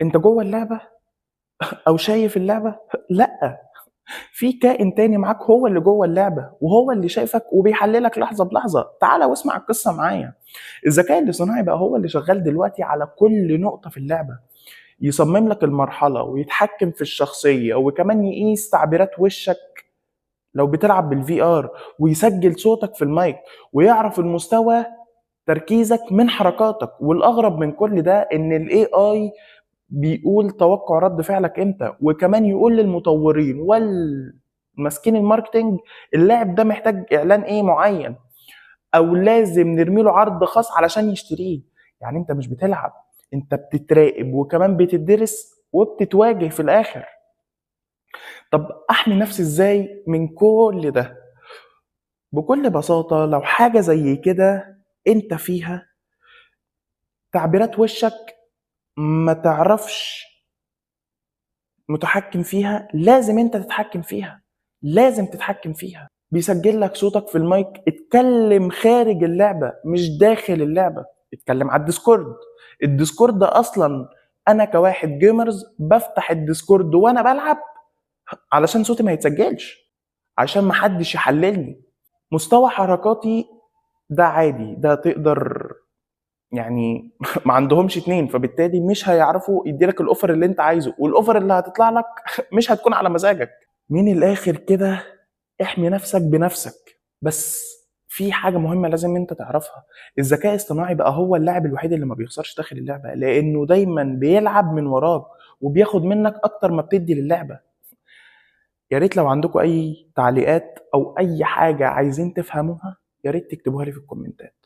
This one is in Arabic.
انت جوه اللعبه او شايف اللعبه؟ لا، في كائن تاني معاك هو اللي جوه اللعبه وهو اللي شايفك وبيحللك لحظه بلحظه. تعالى واسمع القصه معايا. الذكاء الاصطناعي بقى هو اللي شغال دلوقتي على كل نقطه في اللعبه، يصمم لك المرحله ويتحكم في الشخصيه وكمان يقيس تعبيرات وشك لو بتلعب بالفي ار، ويسجل صوتك في المايك ويعرف المستوى تركيزك من حركاتك. والاغرب من كل ده ان الاي اي بيقول توقع رد فعلك امتى، وكمان يقول للمطورين والماسكين الماركتينج اللاعب ده محتاج اعلان ايه معين، او لازم نرمي له عرض خاص علشان يشتريه. يعني انت مش بتلعب، انت بتتراقب وكمان بتدرس وبتتواجه في الاخر. طب احمي نفسي ازاي من كل ده؟ بكل بساطة، لو حاجة زي كده انت فيها تعبيرات وشك ما تعرفش متحكم فيها، لازم انت تتحكم فيها، لازم تتحكم فيها. بيسجل لك صوتك في المايك، اتكلم خارج اللعبة مش داخل اللعبة. اتكلم على الديسكورد. الديسكورد ده اصلا انا كواحد جيمرز بفتح الديسكورد وانا بلعب علشان صوتي ما يتسجلش، عشان محدش يحللني. مستوى حركاتي ده عادي، ده تقدر يعني ما عندهمش اتنين، فبالتالي مش هيعرفوا يديلك الاوفر اللي انت عايزه، والاوفر اللي هتطلع لك مش هتكون على مزاجك. من الاخر كده، احمي نفسك بنفسك. بس في حاجة مهمة لازم انت تعرفها، الذكاء الاصطناعي بقى هو اللاعب الوحيد اللي ما بيخسرش داخل اللعبة، لانه دايما بيلعب من وراك وبياخد منك اكتر ما بتدي للعبة. يا ريت لو عندكم اي تعليقات او اي حاجة عايزين تفهموها، يا ريت تكتبوها لي في الكومنتات.